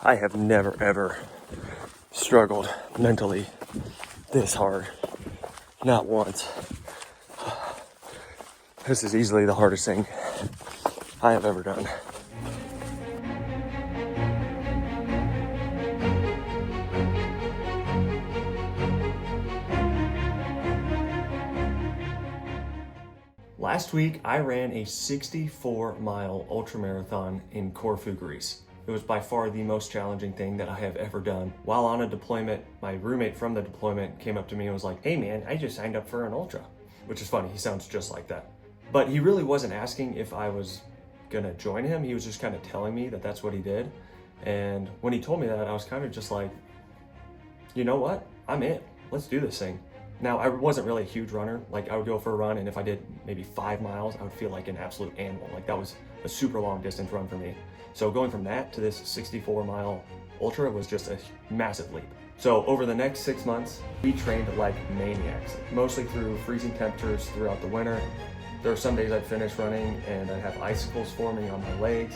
I have never ever struggled mentally this hard. Not once. This is easily the hardest thing I have ever done. Last week, I ran a 64-mile ultramarathon in Corfu, Greece. It was by far the most challenging thing that I have ever done. While on a deployment, my roommate from the deployment came up to me and was like, "Hey man, I just signed up for an ultra," which is funny, he sounds just like that. But he really wasn't asking if I was gonna join him, he was just kind of telling me that that's what he did. And when he told me that, I was kind of just like, you know what, I'm in, let's do this thing. Now, I wasn't really a huge runner. Like, I would go for a run, and if I did maybe 5 miles, I would feel like an absolute animal. Like, that was a super long distance run for me. So going from that to this 64-mile ultra was just a massive leap. So over the next 6 months, we trained like maniacs, mostly through freezing temperatures throughout the winter. There were some days I'd finish running and I'd have icicles forming on my legs.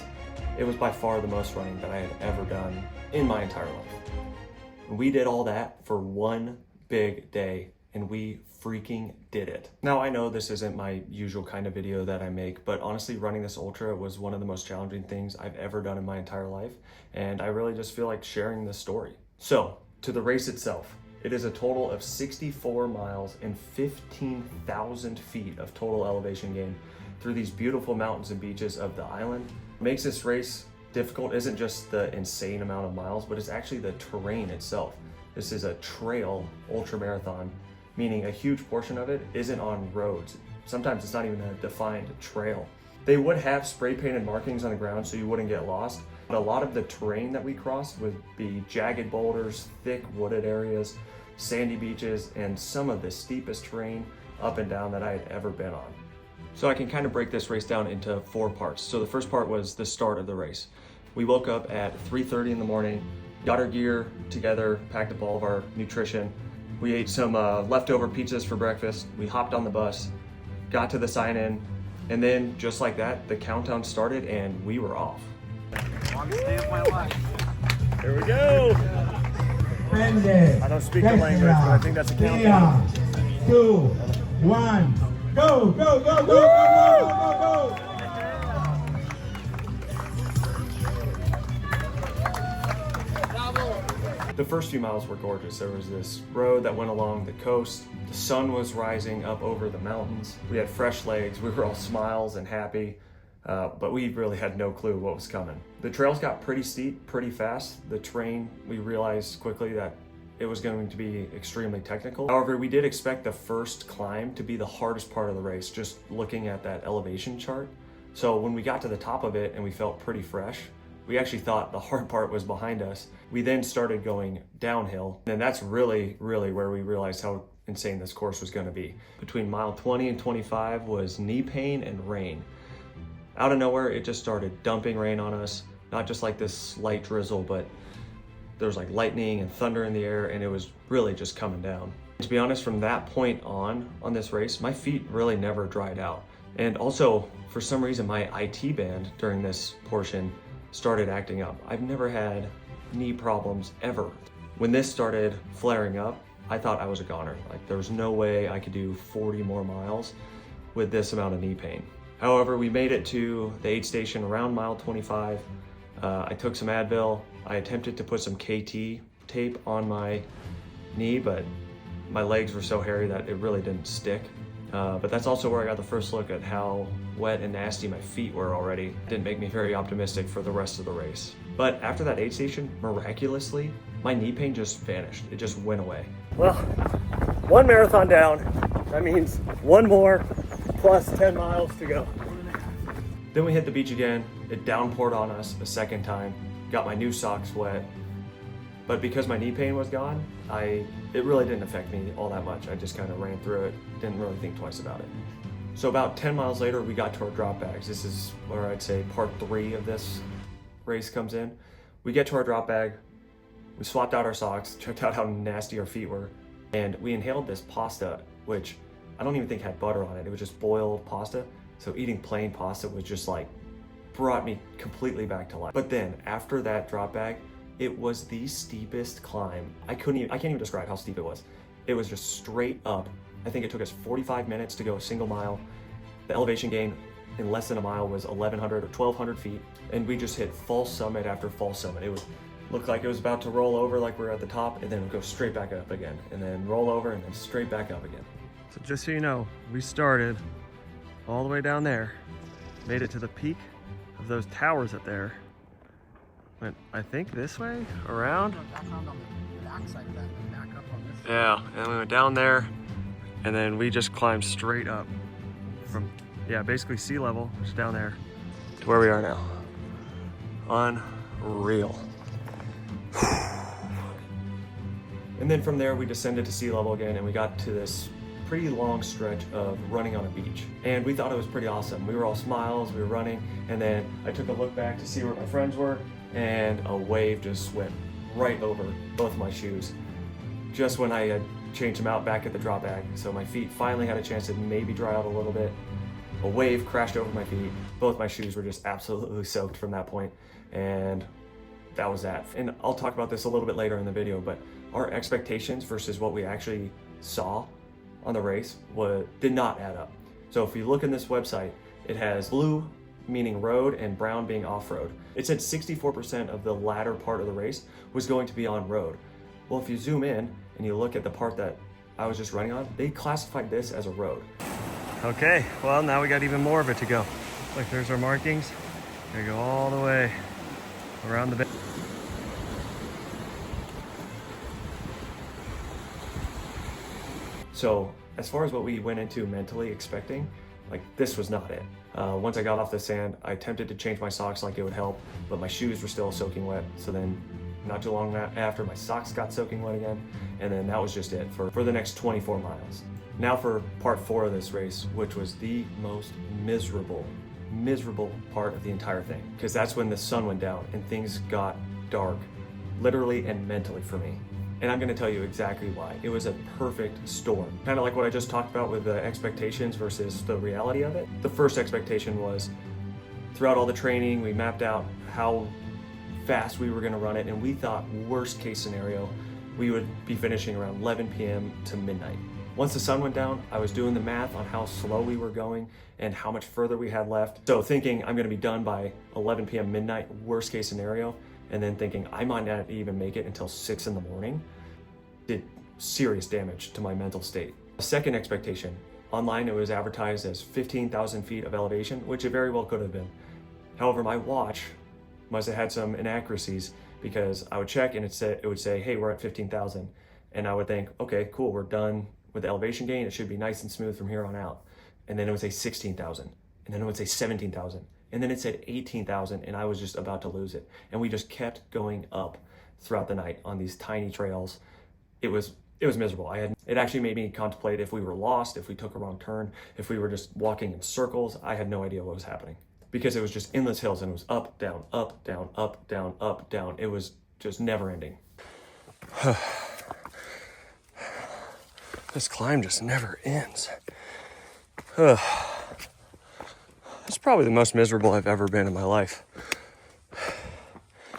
It was by far the most running that I had ever done in my entire life. And we did all that for one big day, and we freaking did it. Now, I know this isn't my usual kind of video that I make, but honestly, running this ultra was one of the most challenging things I've ever done in my entire life, and I really just feel like sharing this story. So, to the race itself. It is a total of 64 miles and 15,000 feet of total elevation gain through these beautiful mountains and beaches of the island. What makes this race difficult isn't just the insane amount of miles, but it's actually the terrain itself. This is a trail ultramarathon, meaning a huge portion of it isn't on roads. Sometimes it's not even a defined trail. They would have spray painted markings on the ground so you wouldn't get lost, but a lot of the terrain that we crossed would be jagged boulders, thick wooded areas, sandy beaches, and some of the steepest terrain up and down that I had ever been on. So I can kind of break this race down into 4 parts. So the first part was the start of the race. We woke up at 3:30 in the morning, got our gear together, packed up all of our nutrition. We ate some leftover pizzas for breakfast. We hopped on the bus, got to the sign-in, and then just like that, the countdown started and we were off. Longest day of my life. Here we go. I don't speak the language, but I think that's a countdown. 3, 2, 1, go, go, go, go, go, go, go, go. The first few miles were gorgeous. There was this road that went along the coast. The sun was rising up over the mountains. We had fresh legs. We were all smiles and happy, but we really had no clue what was coming. The trails got pretty steep, pretty fast. The terrain, we realized quickly that it was going to be extremely technical. However, we did expect the first climb to be the hardest part of the race, just looking at that elevation chart. So when we got to the top of it and we felt pretty fresh, we actually thought the hard part was behind us. We then started going downhill, and that's really where we realized how insane this course was gonna be. Between mile 20 and 25 was knee pain and rain. Out of nowhere, it just started dumping rain on us. Not just like this light drizzle, but there was like lightning and thunder in the air, and it was really just coming down. To be honest, from that point on this race, my feet really never dried out. And also, for some reason, my IT band during this portion started acting up. I've never had knee problems ever. When this started flaring up, I thought I was a goner. Like, there was no way I could do 40 more miles with this amount of knee pain. However, we made it to the aid station around mile 25. I took some Advil. I attempted to put some KT tape on my knee, but my legs were so hairy that it really didn't stick. But that's also where I got the first look at how wet and nasty my feet were already. It didn't make me very optimistic for the rest of the race. But after that aid station, miraculously, my knee pain just vanished. It just went away. Well, 1 marathon down. That means 1 more plus 10 miles to go. Then we hit the beach again. It downpoured on us a second time. Got my new socks wet. But because my knee pain was gone, it really didn't affect me all that much. I just kind of ran through it, didn't really think twice about it. So about 10 miles later, we got to our drop bags. This is where I'd say part 3 of this race comes in. We get to our drop bag, we swapped out our socks, checked out how nasty our feet were, and we inhaled this pasta, which I don't even think had butter on it. It was just boiled pasta. So eating plain pasta was just like, brought me completely back to life. But then after that drop bag, It was the steepest climb. I can't even describe how steep it was. It was just straight up. I think it took us 45 minutes to go a single mile. The elevation gain in less than a mile was 1,100 or 1,200 feet. And we just hit false summit after false summit. It looked like it was about to roll over like we were at the top, and then it would go straight back up again, and then roll over and then straight back up again. So just so you know, we started all the way down there, made it to the peak of those towers up there. Went, I think, this way, around. Back on the backside of that, and back up on this. Yeah, and we went down there, and then we just climbed straight up from, yeah, basically sea level, just down there, to where we are now. Unreal. And then from there, we descended to sea level again, and we got to this pretty long stretch of running on a beach. And we thought it was pretty awesome. We were all smiles, we were running, and then I took a look back to see where my friends were, and a wave just went right over both my shoes. Just when I had changed them out back at the drop bag, so my feet finally had a chance to maybe dry out a little bit. A wave crashed over my feet. Both my shoes were just absolutely soaked from that point, and that was that. And I'll talk about this a little bit later in the video, but our expectations versus what we actually saw on the race did not add up. So if you look in this website, it has blue meaning road and brown being off-road. It said 64% of the latter part of the race was going to be on road. Well, if you zoom in and you look at the part that I was just running on, they classified this as a road. Okay, well, now we got even more of it to go. Look, there's our markings. Gonna go all the way around the bend. So as far as what we went into mentally expecting, like, this was not it. Once I got off the sand, I attempted to change my socks like it would help, but my shoes were still soaking wet. So then not too long after, my socks got soaking wet again. And then that was just it for the next 24 miles. Now for part 4 of this race, which was the most miserable part of the entire thing. Because that's when the sun went down and things got dark, literally and mentally for me. And I'm gonna tell you exactly why. It was a perfect storm. Kind of like what I just talked about with the expectations versus the reality of it. The first expectation was, throughout all the training, we mapped out how fast we were gonna run it, and we thought worst case scenario, we would be finishing around 11 p.m. to midnight. Once the sun went down, I was doing the math on how slow we were going and how much further we had left. So thinking I'm gonna be done by 11 p.m. midnight, worst case scenario, and then thinking I might not even make it until 6 in the morning, did serious damage to my mental state. The second expectation, online it was advertised as 15,000 feet of elevation, which it very well could have been. However, my watch must have had some inaccuracies, because I would check and it would say, hey, we're at 15,000. And I would think, okay, cool, we're done with the elevation gain. It should be nice and smooth from here on out. And then it would say 16,000. And then it would say 17,000. And then it said 18,000, and I was just about to lose it. And we just kept going up throughout the night on these tiny trails. It was miserable. It actually made me contemplate if we were lost, if we took a wrong turn, if we were just walking in circles. I had no idea what was happening, because it was just endless hills, and it was up, down, up, down, up, down, up, down. It was just never ending. This climb just never ends. It's probably the most miserable I've ever been in my life.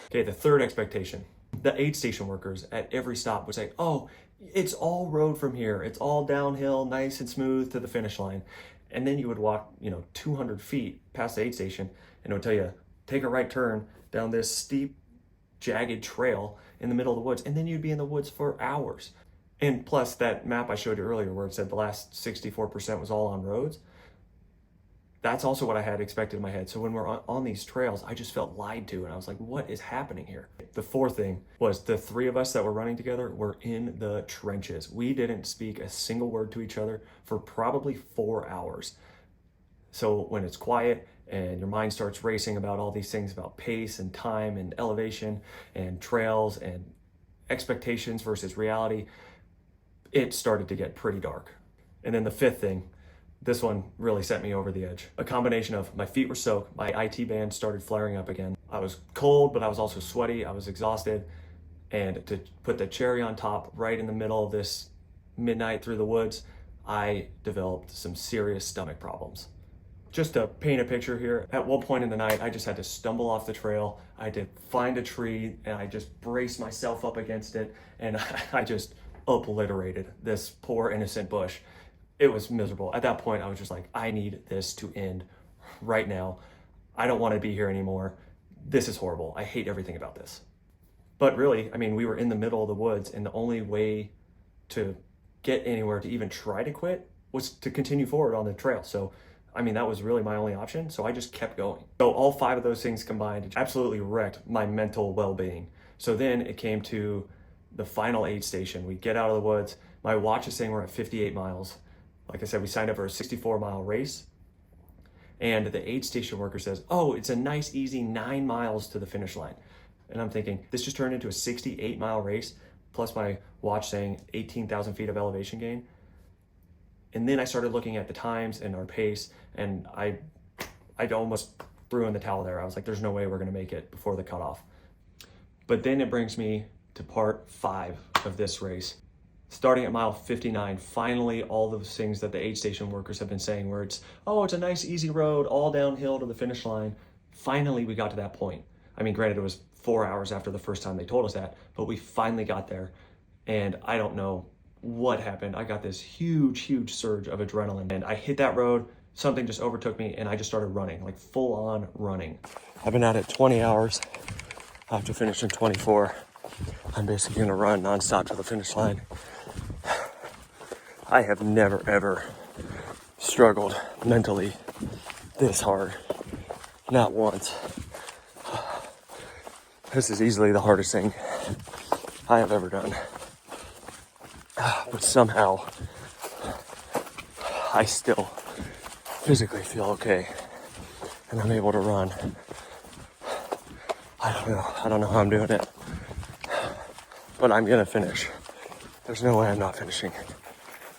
Okay, the third expectation. The aid station workers at every stop would say, oh, it's all road from here. It's all downhill, nice and smooth to the finish line. And then you would walk, 200 feet past the aid station, and it would tell you, take a right turn down this steep, jagged trail in the middle of the woods, and then you'd be in the woods for hours. And plus, that map I showed you earlier where it said the last 64% was all on roads, that's also what I had expected in my head. So when we're on these trails, I just felt lied to, and I was like, what is happening here? The fourth thing was the three of us that were running together were in the trenches. We didn't speak a single word to each other for probably 4 hours. So when it's quiet and your mind starts racing about all these things about pace and time and elevation and trails and expectations versus reality, it started to get pretty dark. And then the fifth thing, this one really set me over the edge. A combination of my feet were soaked, my IT band started flaring up again. I was cold, but I was also sweaty, I was exhausted. And to put the cherry on top, right in the middle of this midnight through the woods, I developed some serious stomach problems. Just to paint a picture here, at one point in the night, I just had to stumble off the trail. I had to find a tree and I just braced myself up against it, and I just obliterated this poor innocent bush. It was miserable. At that point, I was just like, I need this to end right now. I don't want to be here anymore. This is horrible. I hate everything about this. But really, I mean, we were in the middle of the woods, and the only way to get anywhere to even try to quit was to continue forward on the trail. So I mean, that was really my only option, so I just kept going. So all 5 of those things combined absolutely wrecked my mental well-being. So then it came to the final aid station. We get out of the woods. My watch is saying we're at 58 miles. Like I said, we signed up for a 64-mile race. And the aid station worker says, oh, it's a nice, easy 9 miles to the finish line. And I'm thinking, this just turned into a 68-mile race, plus my watch saying 18,000 feet of elevation gain. And then I started looking at the times and our pace, and I almost threw in the towel there. I was like, there's no way we're gonna make it before the cutoff. But then it brings me to part 5 of this race. Starting at mile 59, finally all those things that the aid station workers have been saying, where it's, oh, it's a nice easy road, all downhill to the finish line. Finally, we got to that point. I mean, granted, it was 4 hours after the first time they told us that, but we finally got there. And I don't know what happened. I got this huge surge of adrenaline, and I hit that road, something just overtook me, and I just started running, like full on running. I've been at it 20 hours. I have to finish in 24. I'm basically gonna run nonstop to the finish line. I have never ever struggled mentally this hard. Not once. This is easily the hardest thing I have ever done. But somehow, I still physically feel okay, and I'm able to run. I don't know how I'm doing it, but I'm gonna finish. There's no way I'm not finishing.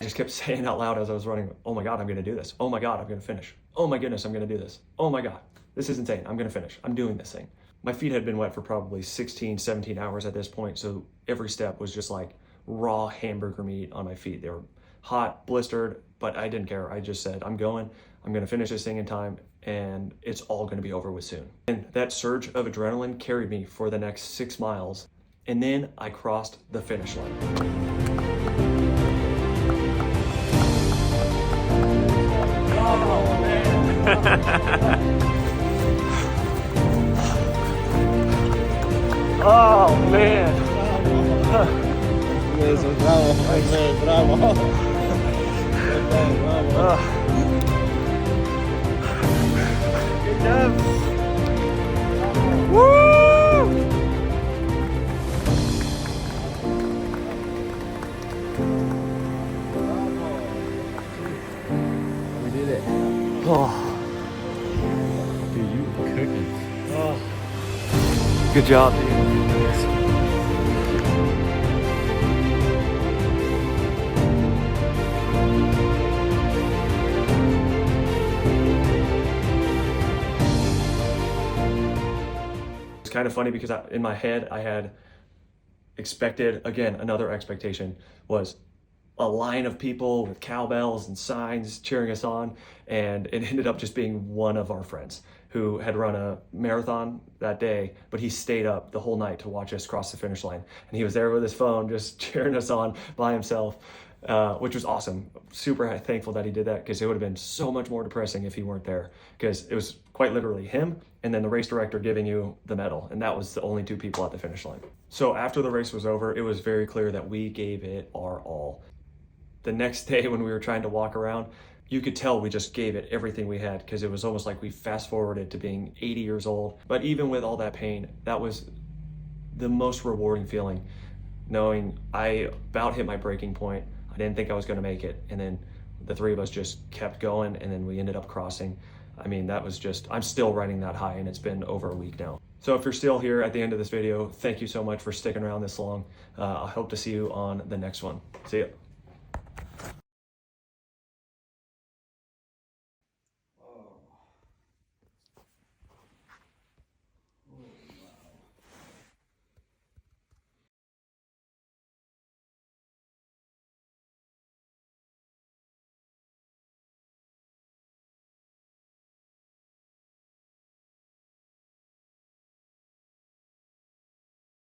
I just kept saying out loud as I was running, oh my God, I'm gonna do this. Oh my God, I'm gonna finish. Oh my goodness, I'm gonna do this. Oh my God, this is insane. I'm gonna finish. I'm doing this thing. My feet had been wet for probably 16, 17 hours at this point, so every step was just like raw hamburger meat on my feet. They were hot, blistered, but I didn't care. I just said, I'm going to finish this thing in time, and it's all going to be over with soon. And that surge of adrenaline carried me for the next 6 miles, and then I crossed the finish line. Oh, man. Oh, man. Eso, bravo, bravo. Bravo. Good job. Woo! We did it. Oh. Dude, you were cooking. Oh. Good job, dude. It's kind of funny because in my head I had expected, again, another expectation was a line of people with cowbells and signs cheering us on, and it ended up just being one of our friends who had run a marathon that day, but he stayed up the whole night to watch us cross the finish line, and he was there with his phone just cheering us on by himself, which was awesome. Super thankful that he did that, because it would have been so much more depressing if he weren't there, because it was quite literally him and then the race director giving you the medal, and that was the only 2 people at the finish line. So after the race was over, it was very clear that we gave it our all. The next day when we were trying to walk around, you could tell we just gave it everything we had, because it was almost like we fast forwarded to being 80 years old. But even with all that pain, that was the most rewarding feeling, knowing I about hit my breaking point. I didn't think I was going to make it, and then the 3 of us just kept going, and then we ended up crossing. I mean, that was just, I'm still riding that high, and it's been over a week now. So if you're still here at the end of this video, thank you so much for sticking around this long. I hope to see you on the next one. See ya.